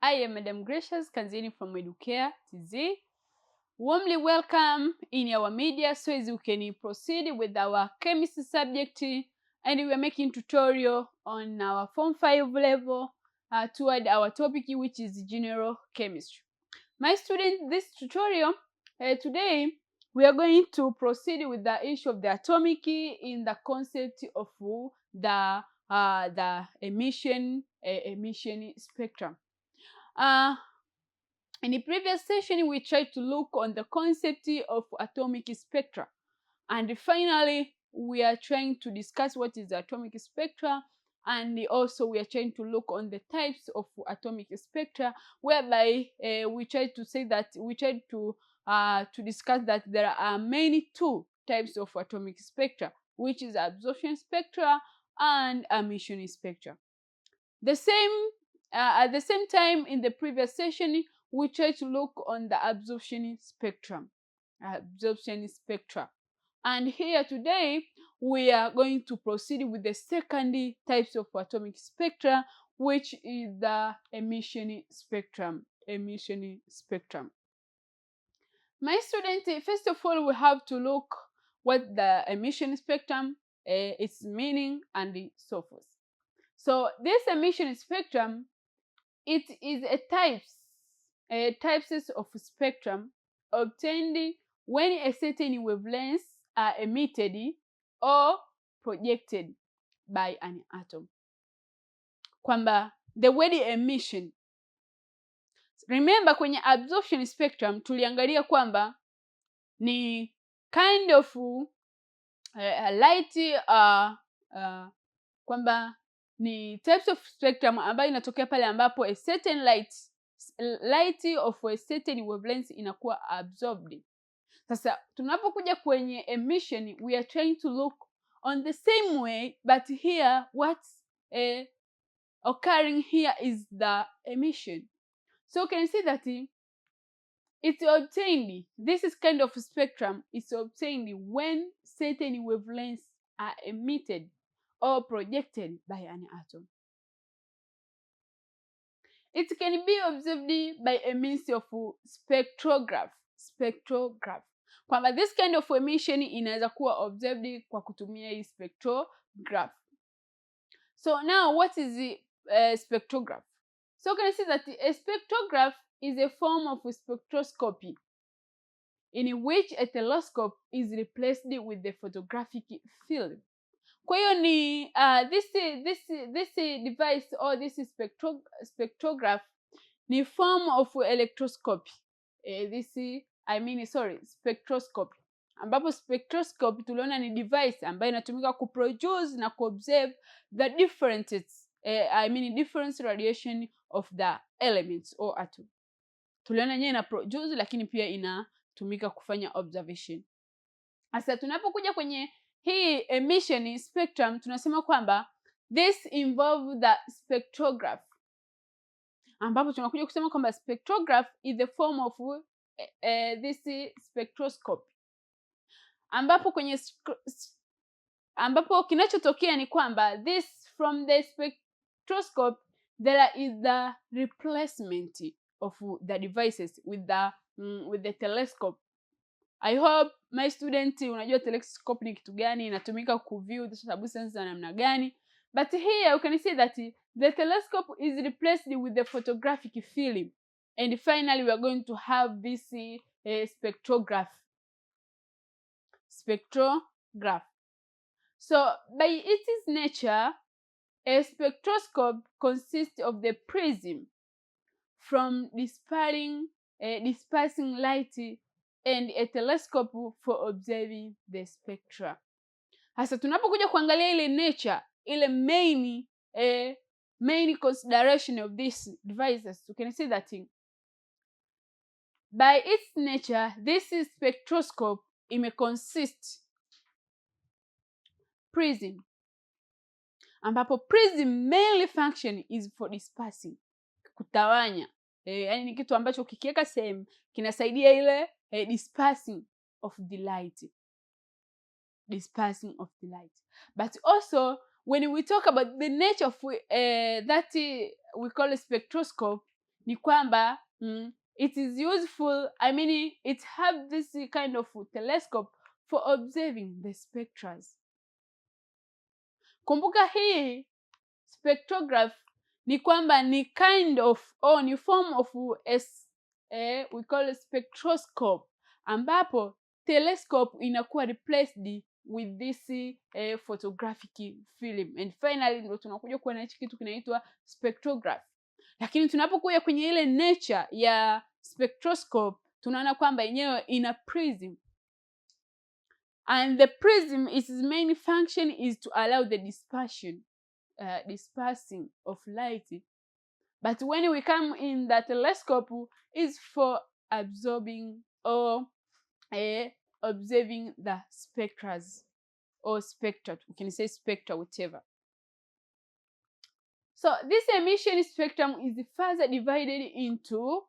I am Madam Gracious Kanzini from Educare TZ. Warmly welcome in our media so as we can proceed with our chemistry subject, and we are making tutorial on our Form 5 level toward our topic, which is general chemistry. My students, this tutorial today we are going to proceed with the issue of the atomic in the concept of the emission spectrum. In the previous session, we tried to look on the concept of atomic spectra, and finally, we are trying to discuss what is the atomic spectra, and also we are trying to look on the types of atomic spectra, whereby we tried to say that we tried to discuss that there are mainly two types of atomic spectra, which is absorption spectra and emission spectra. At the same time, in the previous session, we tried to look on the absorption spectra. And here today, we are going to proceed with the second types of atomic spectra, which is the emission spectrum. My students, first of all, we have to look what the emission spectrum its meaning and so forth. So this emission spectrum, it is a types of spectrum obtained when a certain wavelengths are emitted or projected by an atom. Kwamba the word emission, remember kwenye absorption spectrum tuliangalia kwamba ni kind of light kwamba ni types of spectrum ambayo inatokea pale ambapo a certain light of a certain wavelength inakuwa absorbed. Sasa tunapokuja kwenye emission, we are trying to look on the same way, but here what's occurring here is the emission. So you can see that it's obtained, this is kind of spectrum, it's obtained when certain wavelengths are emitted or projected by an atom. It can be observed by a means of spectrograph. Kwamba this kind of emission inaweza kuwa observed kwa kutumia hii spectrograph. So now what is the spectrograph? So you can see that a spectrograph is a form of spectroscopy in which a telescope is replaced with the photographic field. Kwa hiyo ni this device or this spectrograph ni form of electroscopy. Spectroscopy, ambapo spectroscopy tuliona ni device ambayo inatumika kuproduce na kuobserve the different radiation of the elements or atom. Tuliona yenyewe ina produce lakini pia inatumika kufanya observation. Sasa tunapokuja kwenye hii emission spectrum tunasema kwamba this involve the spectrograph, ambapo tunakuja kusema kwamba spectrograph is the form of this spectroscope, ambapo kinachotokea ni kwamba from the spectroscope there is the replacement of the devices with the telescope. I hope my student unajua telescope ni kitu gani, inatumika kuview the substance za namna gani, but here you can see that the telescope is replaced with the photographic film, and finally we are going to have this spectrograph. So by its nature, a spectroscope consists of the prism from dispersing light and a telescope for observing the spectra. Hasa tunapokuja kuangalia ile nature, ile main consideration of these devices, you can see that by its nature this spectroscope consist prism, ambapo prism mainly function is for dispersing, kutawanya. Yani ni kitu ambacho ukikiweka sehemu kinasaidia ile dispersing of the light. But also when we talk about the nature of that we call a spectroscope, ni kwamba it is useful, it have this kind of telescope for observing the spectra. Kumbuka hii spectrograph ni kwamba ni kind of ni form of we call it spectroscope, ambapo telescope inakuwa replaced with this photographic film, and finally ndio tunakuja kuwa na hichi kitu kinaitwa spectrograph. Lakini tunapokuja kwenye ile nature ya spectroscope, tunaona kwamba yenyewe ina prism, and the prism, its main function is to allow the dispersing of light. But when we come in the telescope, is for absorbing or observing the spectras or spectra. We can say spectra, whatever. So this emission spectrum is further divided into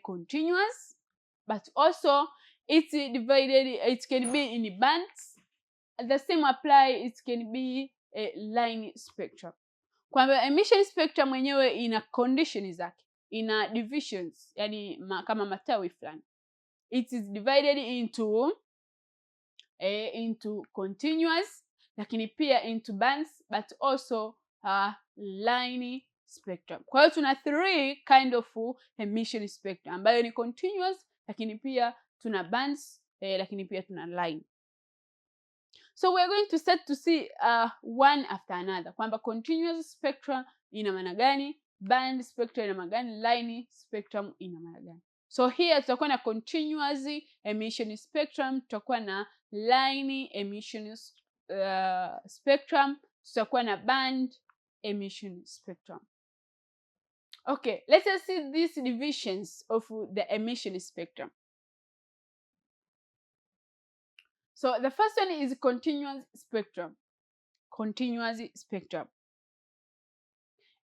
continuous, but also it's divided, it can be in bands. The same apply, it can be a line spectrum. Kwamba emission spectrum mwenyewe ina condition zake, ina divisions, yani kama matawi fulani. It is divided into continuous, lakini pia into bands, but also line spectrum. Kwa hiyo tuna 3 kind of emission spectrum, ambayo ni continuous, lakini pia tuna bands, lakini pia tuna line. So we are going to start to see one after another, kwamba continuous spectrum ina maana gani, band spectrum ina maana gani, line spectrum ina maana gani. So here tutakuwa na continuous emission spectrum, tutakuwa na line emission spectrum, tutakuwa na band emission spectrum. Okay, let us see these divisions of the emission spectrum. So the first one is continuous spectrum. Continuous spectrum.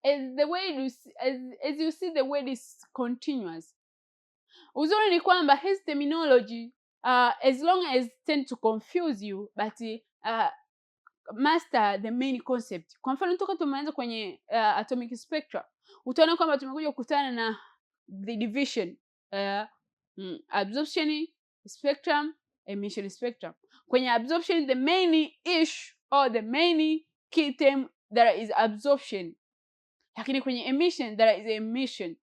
As you see, the word is continuous. Uzuri ni kwamba his terminology, as long as tend to confuse you, but master the main concept. Kwa mfano toka tumeanza kwenye atomic spectra, utaona kwamba tumekuja kukutana na the division, absorption spectrum, emission spectrum. Kwenye absorption, the main issue or the main key term, there is absorption. Lakini kwenye emission, there is emission.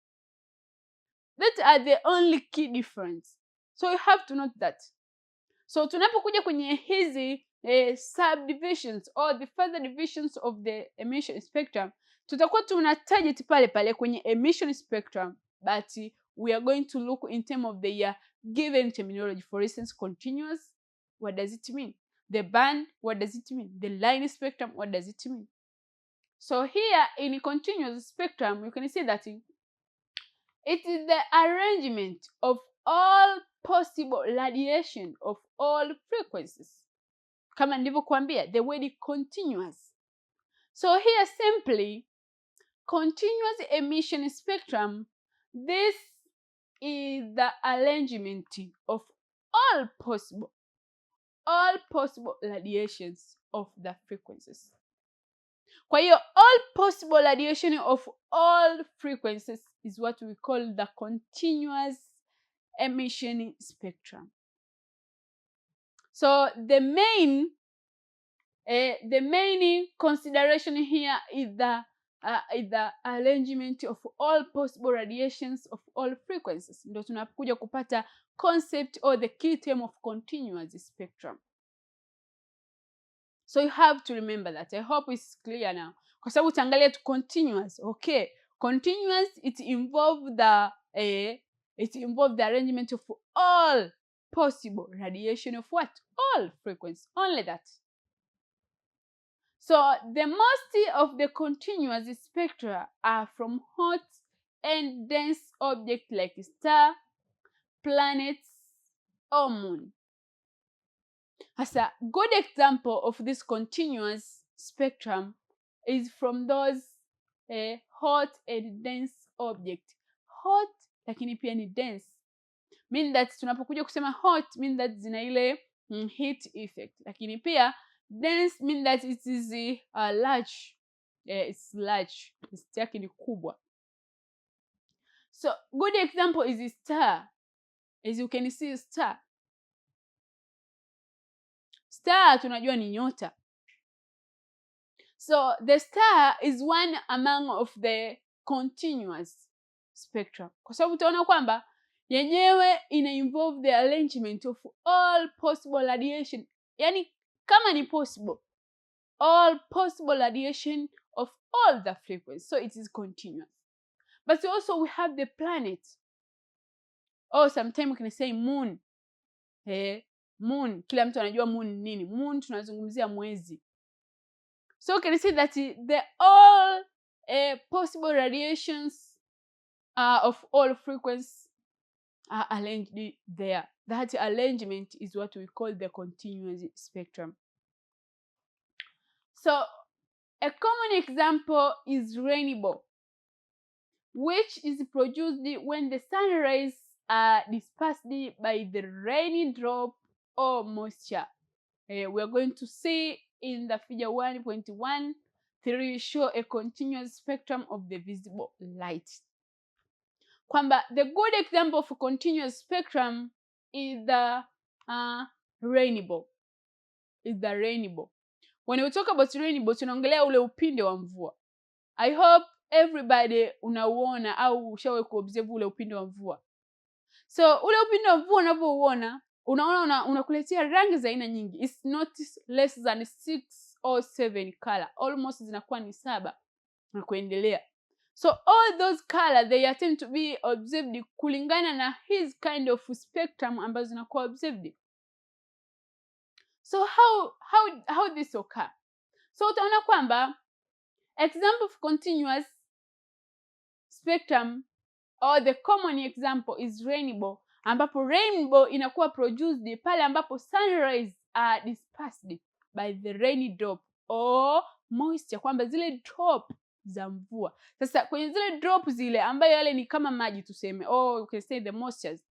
That are the only key difference. So you have to note that. So tunapokuja kwenye hizi subdivisions or the further divisions of the emission spectrum, tutakuwa tuna target pale pale kwenye emission spectrum, but we are going to look in terms of the given terminology. For instance, continuous, what does it mean? The band, what does it mean? The line spectrum, what does it mean? So here in continuous spectrum, you can see that it is the arrangement of all possible radiation of all frequencies. Kama nilivyokuambia, the word continuous. So here simply, continuous emission spectrum, this is the arrangement of all possible radiations of the frequencies. Kwa hiyo all possible radiation of all frequencies is what we call the continuous emission spectrum. So the main consideration here is the arrangement of all possible radiations of all frequencies. Ndio tunakuja kupata concept or the key term of continuous spectrum. So you have to remember that. I hope it's clear now. Kwa sababu utaangalia tu continuous. Okay, continuous, it involve the arrangement of all possible radiation of what? All frequencies. Only that. So the most of the continuous spectra are from hot and dense objects like star, planets, or moon. As a good example of this continuous spectrum is from those hot and dense objects. Hot lakini pia ni dense. Mean that tunapokuja kusema hot mean that zina ile heat effect. Lakini pia dense mean that it is large. It's large. Density yake ni kubwa. So good example is a star. As you can see, star tunajua ni nyota. So the star is one among of the continuous spectrum, kwa sababu utaona kwamba yenyewe ina involve the arrangement of all possible radiation, yani kama ni possible, all possible radiation of all the frequencies, so it is continuous. But also we have the planet, or sometimes we can say moon. Moon, kila mtu anajua moon nini. Moon tunazungumzia mwezi. So you can see that the all possible radiations of all frequencies are arranged there. That arrangement is what we call the continuous spectrum. So a common example is rainbow, which is produced when the sun rays are dispersed by the rainy drop or moisture. We are going to see in the figure 1.13 show a continuous spectrum of the visible light. Kwamba the good example of a continuous spectrum is the rainbow. When we talk about rainbow, tunaongelea ule upinde wa mvua. I hope everybody unauona au ushawahi kuobserve ule upinde wa mvua. So ule upinde wa mvua unapouona, unaona unakuletea rangi za aina nyingi. It's not less than 6 or 7 color. Almost zinakuwa ni 7 na kuendelea. So all those colors, they attempt to be observed kulingana na his kind of spectrum ambazo zinakuwa observed. So how this occur? So utaona kwamba example of continuous spectrum, or the common example is rainbow, ambapo rainbow inakuwa produced pale ambapo sun rays are dispersed by the rainy drop or moisture, kwamba zile drop za mvua. Sasa kwenye zile drop zile ambayo yale ni kama maji tuseme, or you can say the moistures,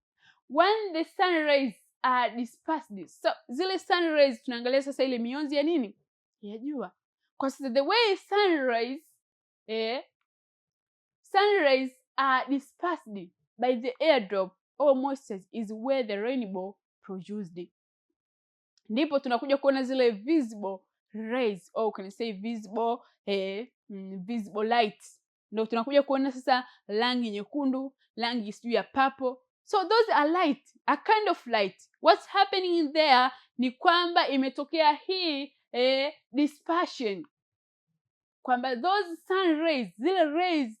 when the sun rays are dispersed, so zile sun rays tunaangalia sasa ile mionzi ya nini, ya jua. Kwa sababu the way sun rays are dispersed by the airdrop or moistures is where the rainbow produced. Ndipo tunakuja kuona zile visible rays, or you can say visible light. Ndio tunakuja kuona sasa rangi nyekundu, rangi sijui ya purple. So those are light, a kind of light. What's happening in there ni kwamba imetokea hii dispersion, kwamba those sun rays, zile rays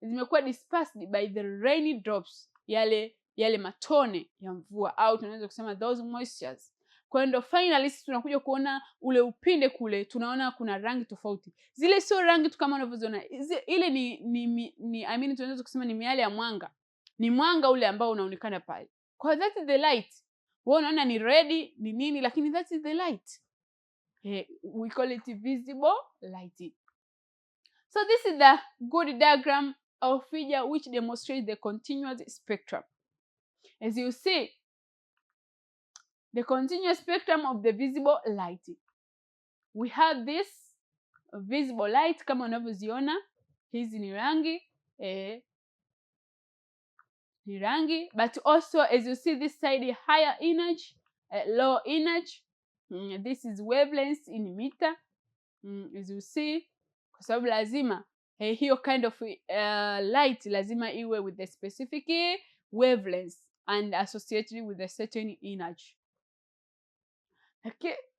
zimekuwa dispersed by the rainy drops, yale matone ya mvua, au tunaweza kusema those moistures. Kwa hiyo finally tunakuja kuona ule upinde kule, tunaona kuna rangi tofauti. Zile sio rangi tu kama unavyoziona, ile ni tunaweza kusema ni miale ya mwanga. Ni mwanga ule ambao unaonekana pale. Kwa that is the light. Wewe unaona ni red ni nini, lakini that is the light. We call it visible light. So this is the good diagram or figure which demonstrates the continuous spectrum. As you see, the continuous spectrum of the visible light. We have this visible light kama unavyoziona, hizi ni rangi, but also as you see this side higher energy, low energy. This is wavelengths in meter. As you see, kwa sababu lazima hiyo kind of light lazima iwe with the specific wavelengths and associated with a certain energy.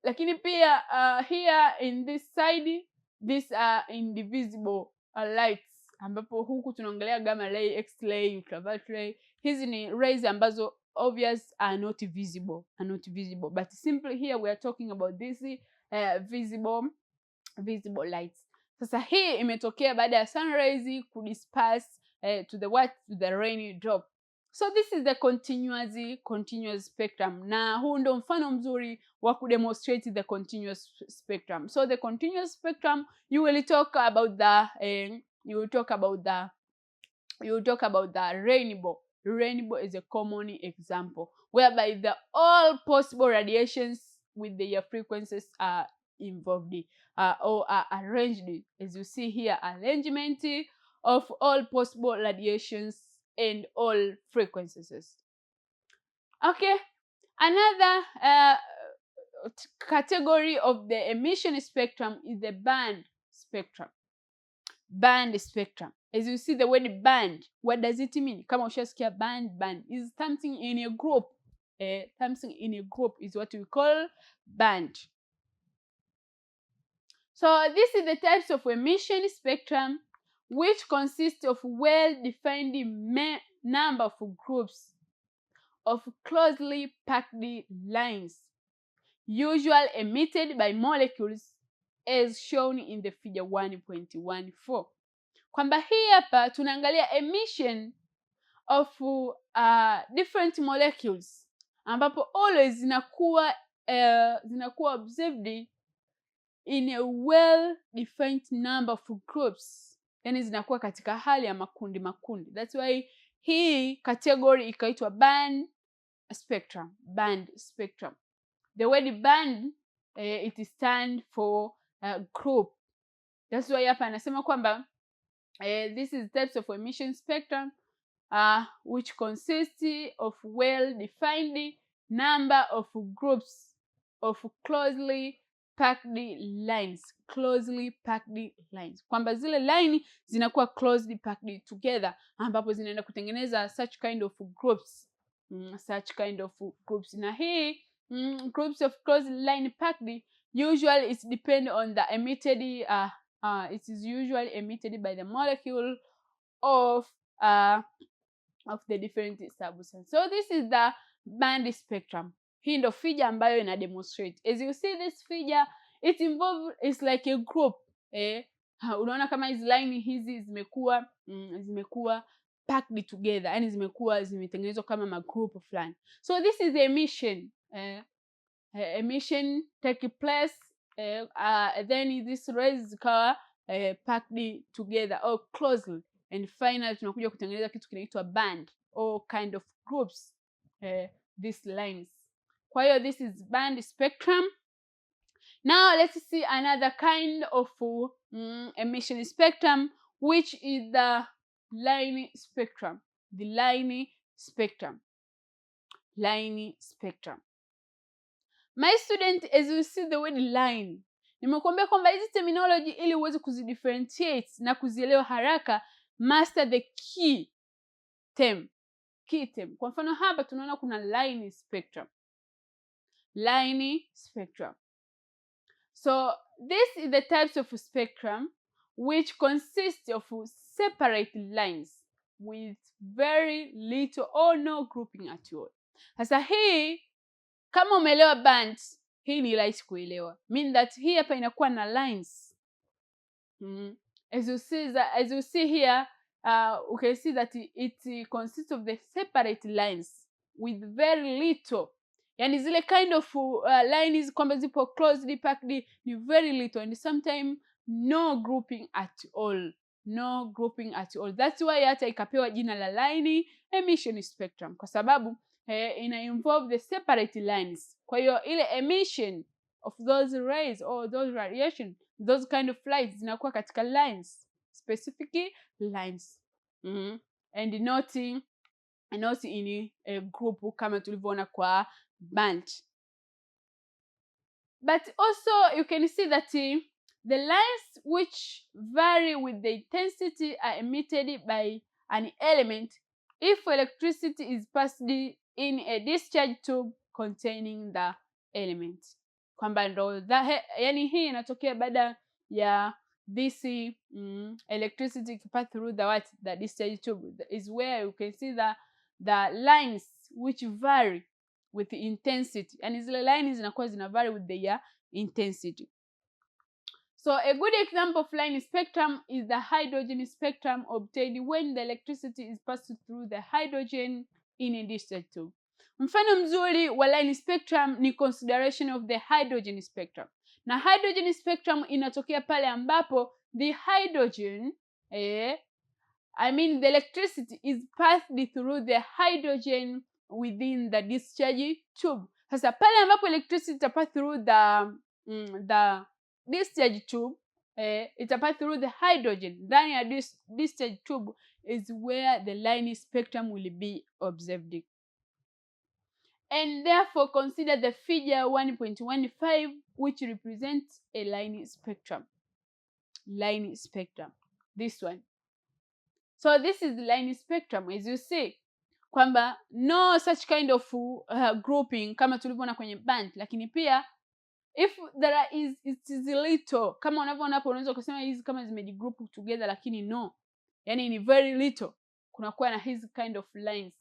Lakini pia here in this side, these are indivisible lights, ambapo huku tunaongelea gamma ray, x-ray, ultraviolet ray. Hizi ni rays ambazo obvious are not visible, but simply here we are talking about this visible lights. Sasa hii imetokea baada ya sun rays kudisperse to the rainy drop. So this is the continuous spectrum, na huu ndo mfano mzuri wa kudemonstrate the continuous spectrum. So the continuous spectrum, you will talk about the rainbow. Rainbow is a common example whereby all possible radiations with their frequencies are involved or are arranged. As you see here, arrangement of all possible radiations and all frequencies. Okay, another category of the emission spectrum is the band spectrum. Band spectrum. As you see the word band, what does it mean? Kama ushasikia band is something in a group. Something in a group is what we call band. So this is the types of emission spectrum, which consists of well-defined number of groups of closely packed lines, usually emitted by molecules as shown in the figure 1.14. Kwamba hii hapa tunaangalia emission of different molecules ambapo always zinakuwa observed in a well defined number of groups, yani zinakuwa katika hali ya makundi. That's why hii category ikaitwa band spectrum. The word band it stand for group. That's why hapa anasema kwamba this is types of emission spectrum which consists of well defined number of groups of closely packed lines. Kwamba zile line zinakuwa closely packed together ambapo zinaenda kutengeneza such kind of groups. Na hii groups of closely line packed usually it depend on the emitted it is usually emitted by the molecule of the different substances. So this is the band spectrum. Hii ndo figure ambayo ina demonstrate. As you see this figure, it's like a group. Unaona kama hizi line hizi zimekuwa packed together, yani zimetengenezwa kama ma group fulani. So this is the emission. Emission take place then these rays zikawa packed together or closely, and finally tunakuja kutengeneza kitu kinaitwa band or kind of groups, these lines. Kwa hiyo this is band spectrum. Now let's see another kind of emission spectrum, which is the line spectrum. My student, as you see the word line, nimekuambia kwamba hizi terminology ili uweze kuzidifferentiate na kuzielewa haraka, master the key term. Kwa mfano hapa tunaona kuna line spectrum. So this is the types of spectrum which consist of separate lines with very little or no grouping at all. Sasa hii kama umeelewa band, hii ni rahisi kuelewa. Mean that hii hapa inakuwa na lines. As you see here, you can see that it consists of the separate lines with very little. Yani zile kind of lines kwamba zipo closely packed ni very little, and sometimes no grouping at all. That's why hata ikapewa jina la line emission spectrum, kwa sababu ina involve the separate lines. Kwa hiyo ile emission of those rays or those radiation, those kind of lights zinakuwa katika lines, specific lines. And not in a group kama tulivyoona kwa band. But also you can see that the lines which vary with the intensity are emitted by an element if electricity is passed in a discharge tube containing the element. Kwamba ndo yani hii inatokea baada ya this electricity to pass through the discharge tube is where you can see the lines which vary with the intensity, and zile lines zinakuwa zina vary with their intensity. So a good example of line spectrum is the hydrogen spectrum obtained when the electricity is passed through the hydrogen in a discharge tube. Mfano mzuri wa line spectrum ni consideration of the hydrogen spectrum. Na hydrogen spectrum inatokea pale ambapo the hydrogen the electricity is passed through the hydrogen within the discharge tube. Sasa pale ambapo electricity pass through the discharge tube, itapass through the hydrogen. Ndani ya discharge tube is where the line spectrum will be observed. And therefore consider the figure 1.15, which represents a line spectrum. Line spectrum, this one. So this is the line spectrum. As you see kwamba no such kind of grouping kama tulivyoona kwenye band, lakini pia if there is it is little, kama unavyoona hapo unaweza kusema hizi kama zimejigroup together, lakini no, yani ni very little, kunakuwa na hizi kind of lines.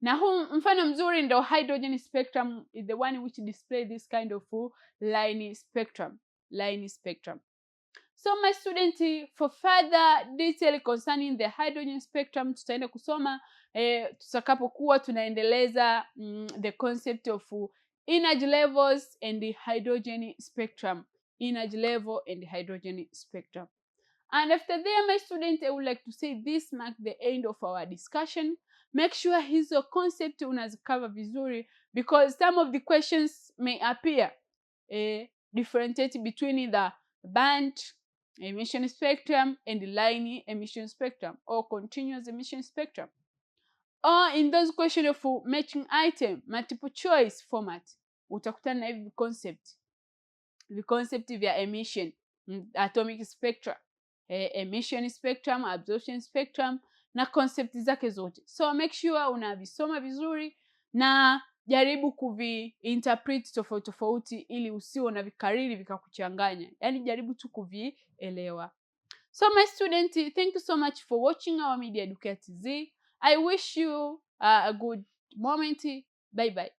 Na huu mfano mzuri ndio hydrogen spectrum is the one which display this kind of line spectrum. So my student, for further detail concerning the hydrogen spectrum tutaenda kusoma tutakapokuwa tunaendeleza the concept of energy levels and the hydrogen spectrum. Energy level and hydrogen spectrum. And after there, my student, I would like to say this marks the end of our discussion. Make sure hizo concept unazikava vizuri, because some of the questions may appear differentiate between the band emission spectrum and the line emission spectrum, or continuous emission spectrum, or in those questions of matching item multiple choice format utakutana na hivi concept vya emission, atomic spectrum, emission spectrum, absorption spectrum na concept zake zote. So make sure unavisoma vizuri na jaribu kuvi-interpret tofauti ili usiwe na vikariri vikakuchanganya. Yani jaribu tu kuvielewa. So my student, thank you so much for watching our Media Educare TZ. I wish you a good moment. Bye bye.